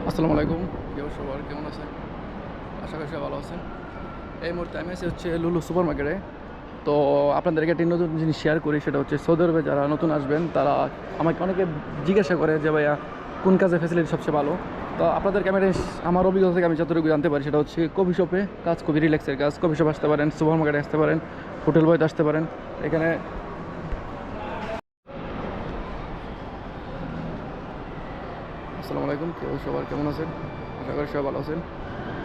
আসসালামু আলাইকুম। কেউ সবার কেমন আছেন? আশা করি সবাই ভালো আছেন। এই মুহূর্তে আমি আছি হচ্ছে লুলু সুপার মার্কেটে। তো আপনাদেরকে একটি নতুন জিনিস শেয়ার করি, সেটা হচ্ছে সৌদি আরবে যারা নতুন আসবেন তারা আমাকে অনেকে জিজ্ঞাসা করে যে ভাইয়া কোন কাজে ফ্যাসিলিটি সবচেয়ে ভালো। তো আপনাদেরকে আমি আমার অভিজ্ঞতা থেকে আমি যতটুকু জানতে পারি সেটা হচ্ছে কফি শপে কাজ, খুবই রিল্যাক্সের কাজ। কফি শপ আসতে পারেন, সুপার মার্কেটে আসতে পারেন, হোটেল বয়তে আসতে পারেন। এখানে আসসালামু আলাইকুম। কেউ সবার কেমন আছেন? আশা করি সবাই ভালো আছেন।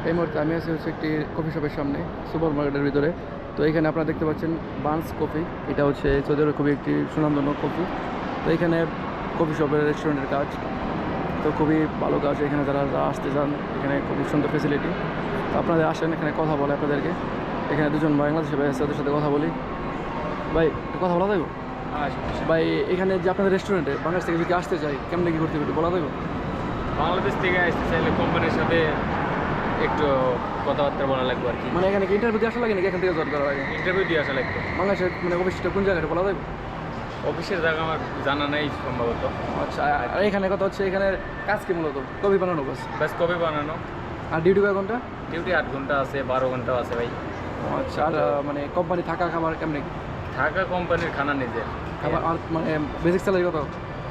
এই মুহূর্তে আমি আছি হচ্ছে একটি কফি শপের সামনে, সুপার মার্কেটের ভিতরে। তো এখানে আপনারা দেখতে পাচ্ছেন বান্স কফি। এটা হচ্ছে সৌদি আরবের খুবই একটি সুনামধন্য কফি। তো এখানে কফি শপের রেস্টুরেন্টের কাজ, তো খুবই ভালো কাজ। এখানে যারা যারা আসতে চান এখানে খুবই সুন্দর ফেসিলিটি। তো আপনাদের আসেন, এখানে কথা বলে আপনাদেরকে। এখানে দুজন বাংলাদেশি ভাই আছে, ওদের সাথে কথা বলি। ভাই একটু কথা বলা যাবে? ভাই এখানে যে আপনাদের রেস্টুরেন্টে বাংলাদেশ থেকে যদি আসতে চাই কেমন কি করতে হবে একটু বলা যাবে? বাংলাদেশ থেকে আসতে চাইলে কোম্পানির সাথে একটু কথাবার্তা বলা লাগবে আর কি। মানে এখানে কি ইন্টারভিউ দিয়ে আসা লাগে নাকি এখান থেকে জয়েন করা লাগে? ইন্টারভিউ দিয়ে আসা লাগবে। বাংলাদেশের মানে অফিসটা কোন জায়গায় বলা যাবে? অফিসের জায়গা আমার জানা নেই সম্ভবত। আচ্ছা, আর এখানে কথা হচ্ছে এখানে কাজ কি মূলত কবি বানানো বাস? ব্যাস কবে বানানো? আর ডিউটি কয় ঘন্টা? ডিউটি 8 ঘন্টা আছে, 12 ঘন্টাও আছে ভাই। আচ্ছা, আর মানে কোম্পানি থাকা খাবার কেমনি? ঢাকা কোম্পানির খানা নিজের। খাবার আর মানে বেসিক স্যালারি কত?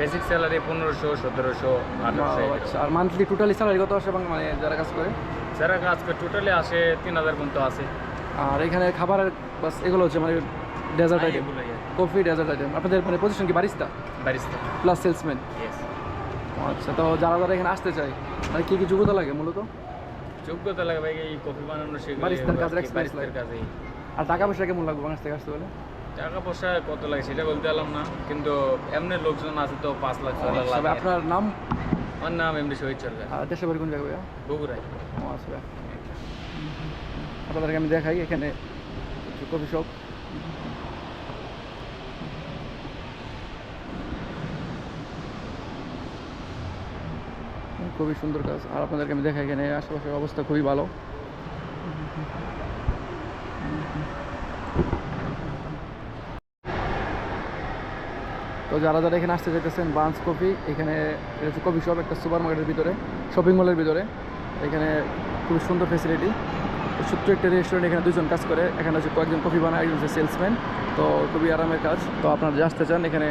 Basic salary 1500, 1700, 1800। আচ্ছা, আর মান্থলি টোটালি স্যালারি কত আসে মানে যারা কাজ করে? যারা কাজ করে টোটালি আসে 3000 পর্যন্ত আছে। আর এখানে খাবারের বাস এগুলো হচ্ছে মানে ডেজার্ট আইটেম, এগুলোই আর কি। Coffee dessert item. আপনাদের মানে পজিশন কি barista barista. Plus salesman? Yes. আচ্ছা, তো যারা যারা এখানে আসতে চায় মানে কী কী যোগ্যতা লাগে মূলত? যোগ্যতা লাগে ভাই এই কফি বানানো শিখলে। বারিস্তার কাজের experience বারিস্তার লাগে। কাজেই। আর টাকা পয়সা কেমন লাগবে বাংলাদেশ থেকে আসতে হলে? টাকা পয়সা কত লাগে সেটা বলতে পারলাম না, কিন্তু এমনি লোকজন আছে তো 5 লাখ 6 লাখ আচ্ছা, লাগে। আপনার নাম আমার নাম এমনি শহীদ সরকার, আর দেশের বাড়ি কোন জায়গায় ভাইয়া? বগুড়ায়। ও আচ্ছা, আপনাদেরকে আমি দেখাই এখানে কফি শপ। খুবই সুন্দর কাজ। আর আপনাদেরকে আমি দেখাই এখানে আশেপাশের অবস্থা খুবই ভালো। তো যারা যারা এখানে আসতে চাইতেছেন বান্স কফি, এখানে এটা হচ্ছে কফি শপ, একটা সুপার মার্কেটের ভিতরে, শপিং মলের ভিতরে। এখানে খুবই সুন্দর ফেসিলিটি। ছোট্ট একটা রেস্টুরেন্ট, এখানে দুজন কাজ করে। এখানে হচ্ছে কয়েকজন কফি বানায়, একজন হচ্ছে সেলসম্যান। তো খুবই আরামের কাজ। তো আপনারা যে আসতে চান এখানে